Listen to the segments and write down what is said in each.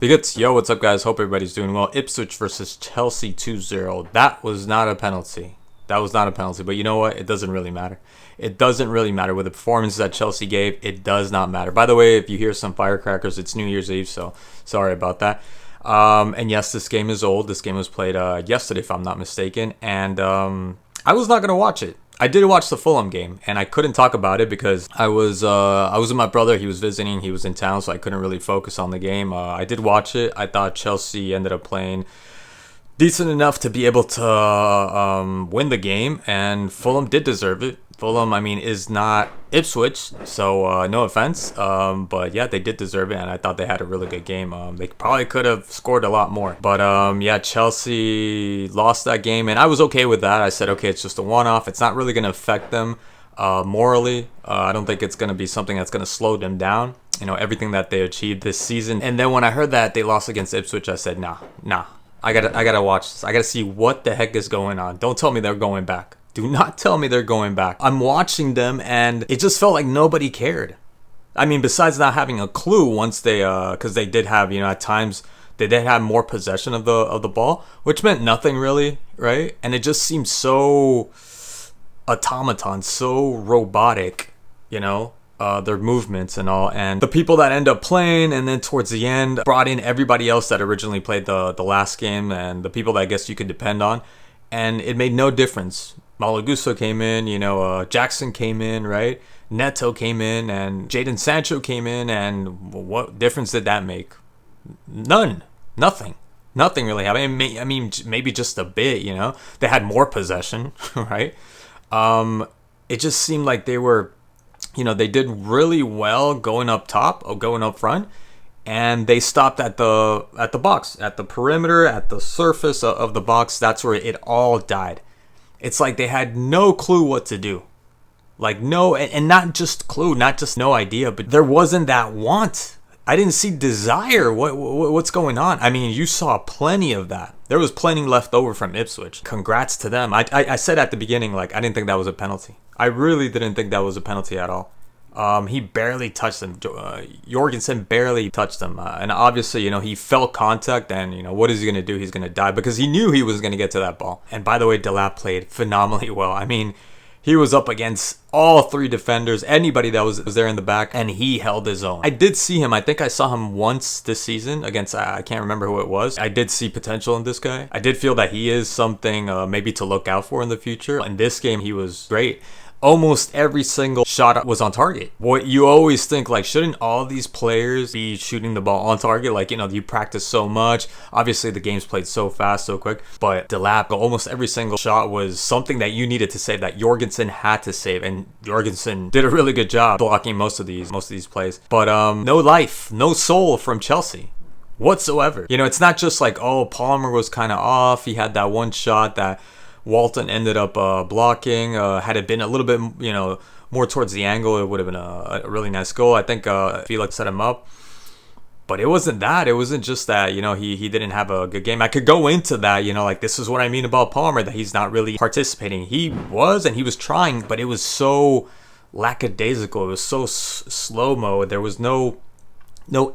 Because, yo, what's up, guys? Hope everybody's doing well. Ipswich versus Chelsea 2-0. That was not a penalty. That was not a penalty. But you know what? It doesn't really matter. It doesn't really matter. With the performance that Chelsea gave, it does not matter. By the way, if you hear some firecrackers, it's New Year's Eve, so sorry about that. And yes, this game is old. This game was played yesterday, if I'm not mistaken. And I was not going to watch it. I did watch the Fulham game, and I couldn't talk about it because I was with my brother. He was visiting. He was in town, so I couldn't really focus on the game. I did watch it. I thought Chelsea ended up playing decent enough to be able to win the game, and Fulham did deserve it. Fulham, I mean, is not Ipswich, so no offense, but yeah, they did deserve it, and I thought they had a really good game. They probably could have scored a lot more, but yeah, Chelsea lost that game, and I was okay with that. I said, okay, it's just a one-off. It's not really going to affect them morally. I don't think it's going to be something that's going to slow them down. You know, everything that they achieved this season. And then when I heard that they lost against Ipswich, I said, nah. I gotta watch this. I gotta see what the heck is going on. Don't tell me they're going back. Do not tell me they're going back. I'm watching them, and it just felt like nobody cared. I mean, besides not having a clue once they, because they did have, at times they did have more possession of the ball, which meant nothing really, right? And it just seemed so automaton, so robotic, their movements and all, and the people that end up playing, and then towards the end brought in everybody else that originally played the last game, and the people that I guess you could depend on, and it made no difference. Malagusto came in, Jackson came in, right? Neto came in, and Jadon Sancho came in, and what difference did that make? Nothing really happened. I mean, maybe just a bit, they had more possession, right? It just seemed like they were, they did really well going up top or going up front, and they stopped at the box, at the perimeter, at the surface of the box. That's where it all died. It's like they had no clue what to do. Like no, and not just clue, not just no idea, but there wasn't that want. I didn't see desire. What's going on? I mean, you saw plenty of that. There was plenty left over from Ipswich. Congrats to them. I said at the beginning, like, I didn't think that was a penalty. I really didn't think that was a penalty at all. He barely touched him. Jorgensen barely touched him. And obviously, he felt contact, and, what is he going to do? He's going to die because he knew he was going to get to that ball. And by the way, Delap played phenomenally well. I mean, he was up against all three defenders, anybody that was there in the back, and he held his own. I did see him. I think I saw him once this season against, I can't remember who it was. I did see potential in this guy. I did feel that he is something maybe to look out for in the future. In this game, he was great. Almost every single shot was on target. What you always think, like, shouldn't all these players be shooting the ball on target? Like, you practice so much. Obviously, the game's played so fast, so quick. But Delap, almost every single shot was something that you needed to save, that Jorgensen had to save. And Jorgensen did a really good job blocking most of these plays. But no life, no soul from Chelsea whatsoever. It's not just like, oh, Palmer was kind of off. He had that one shot that Walton ended up blocking. Had it been a little bit, more towards the angle, it would have been a really nice goal. I think Felix set him up. But it wasn't that. It wasn't just that, he didn't have a good game. I could go into that, like, this is what I mean about Palmer, that he's not really participating. He was, and he was trying, but it was so lackadaisical. It was so slow-mo. There was no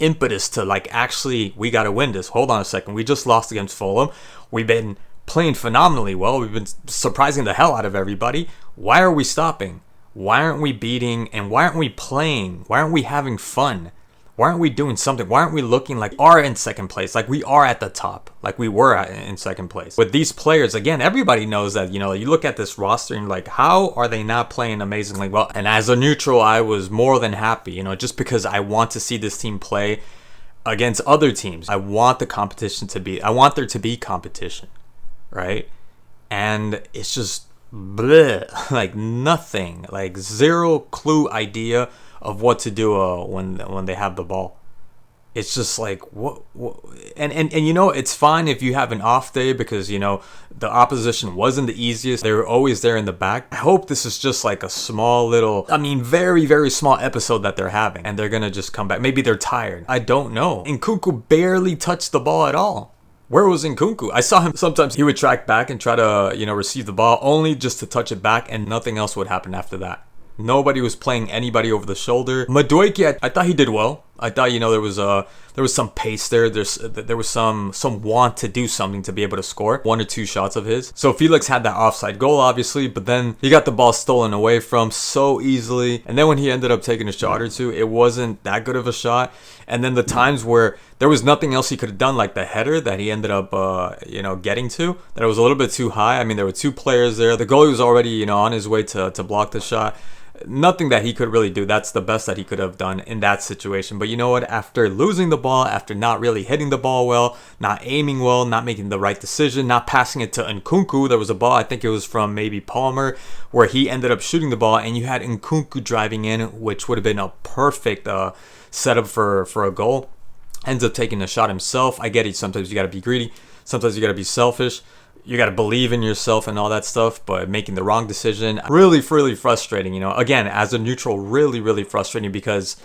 impetus to, like, actually, we got to win this. Hold on a second. We just lost against Fulham. We've been playing phenomenally well. We've been surprising the hell out of everybody. Why are we stopping? Why aren't we beating? And why aren't we playing? Why aren't we having fun? Why aren't we doing something? Why aren't we looking like we are in second place? Like we are at the top. Like we were in second place. With these players, again, everybody knows that, you look at this roster and like, how are they not playing amazingly well? And as a neutral, I was more than happy, just because I want to see this team play against other teams. I want there to be competition. Right? And it's just bleh, like nothing, like zero clue idea of what to do when they have the ball. It's just like what and it's fine if you have an off day because the opposition wasn't the easiest. They were always there in the back. I hope this is just like a small little, very, very small episode that they're having, and they're gonna just come back. Maybe they're tired. I don't know. And Nkunku barely touched the ball at all. Where was Nkunku? I saw him sometimes. He would track back and try to, receive the ball only just to touch it back, and nothing else would happen after that. Nobody was playing anybody over the shoulder. Madueke, I thought he did well. I thought, there was some pace there. There was some want to do something to be able to score 1 or 2 shots of his. So Felix had that offside goal, obviously, but then he got the ball stolen away from so easily. And then when he ended up taking a shot or two, it wasn't that good of a shot. And then the times where there was nothing else he could have done, like the header that he ended up, getting to, that it was a little bit too high. I mean, there were 2 players there. The goalie was already, on his way to block the shot. Nothing that he could really do. That's the best that he could have done in that situation. But you know what? After losing the ball, after not really hitting the ball well, not aiming well, not making the right decision, not passing it to Nkunku, there was a ball, I think it was from maybe Palmer, where he ended up shooting the ball, and you had Nkunku driving in, which would have been a perfect setup for a goal. Ends up taking a shot himself. I get it. Sometimes you got to be greedy. Sometimes you got to be selfish. You got to believe in yourself and all that stuff, but making the wrong decision, really frustrating, Again, as a neutral, really frustrating, because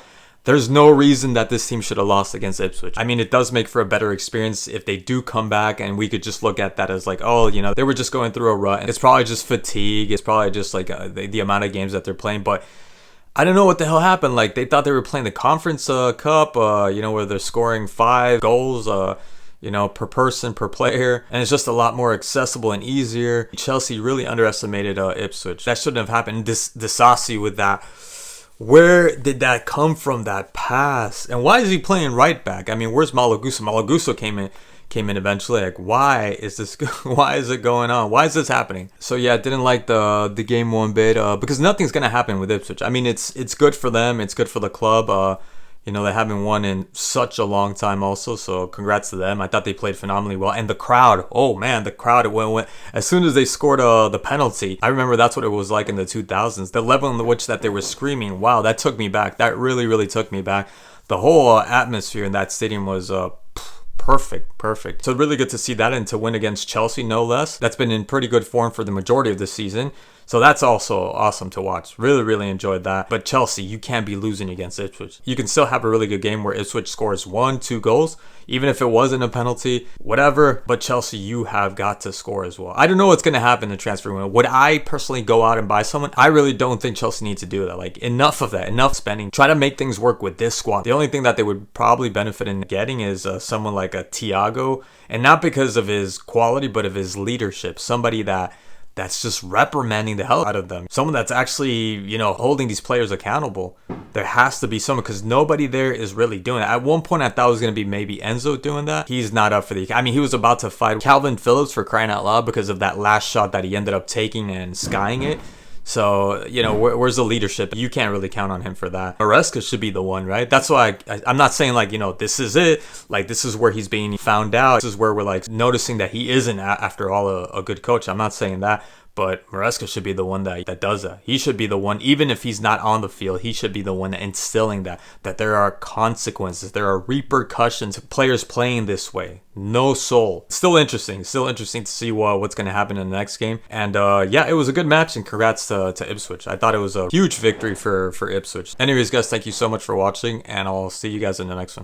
there's no reason that this team should have lost against Ipswich. I mean, it does make for a better experience if they do come back, and we could just look at that as like, oh, they were just going through a rut. It's probably just fatigue. It's probably just like the amount of games that they're playing, but I don't know what the hell happened. Like, they thought they were playing the Conference Cup, where they're scoring 5 goals, per person, per player, and it's just a lot more accessible and easier. Chelsea really underestimated Ipswich. That shouldn't have happened. Disasi with that. Where did that come from, that pass? And why is he playing right back? I mean, where's Malagusa? Malagusa came in eventually. Like, why is it going on? Why is this happening? So yeah, I didn't like the game one bit because nothing's gonna happen with Ipswich. I mean, it's good for them. It's good for the club. They haven't won in such a long time also, so congrats to them. I thought they played phenomenally well. And the crowd, oh man, the crowd, it went as soon as they scored the penalty. I remember that's what it was like in the 2000s. The level in which that they were screaming, wow, that took me back. That really took me back. The whole atmosphere in that stadium was perfect. So really good to see that, and to win against Chelsea, no less. That's been in pretty good form for the majority of the season. So that's also awesome to watch. Really enjoyed that. But Chelsea, you can't be losing against Ipswich. You can still have a really good game where Ipswich scores 1-2 goals, even if it wasn't a penalty, whatever. But Chelsea, you have got to score as well. I don't know what's going to happen in the transfer window. Would I personally go out and buy someone? I really don't think Chelsea needs to do that. Like, enough of that. Enough spending. Try to make things work with this squad. The only thing that they would probably benefit in getting is someone like a Thiago. And not because of his quality, but of his leadership. Somebody that's just reprimanding the hell out of them. Someone that's actually, holding these players accountable. There has to be someone, because nobody there is really doing it. At one point, I thought it was going to be maybe Enzo doing that. He's not up for he was about to fight Calvin Phillips, for crying out loud, because of that last shot that he ended up taking and skying it. So, where's the leadership? You can't really count on him for that. Maresca should be the one, right? That's why I'm not saying like, this is it. Like, this is where he's being found out. This is where we're like noticing that he isn't, after all, a good coach. I'm not saying that. But Maresca should be the one that does that. He should be the one, even if he's not on the field, he should be the one instilling that there are consequences, there are repercussions, players playing this way. No soul. Still interesting to see what's going to happen in the next game. And yeah, it was a good match, and congrats to Ipswich. I thought it was a huge victory for Ipswich. Anyways, guys, thank you so much for watching, and I'll see you guys in the next one.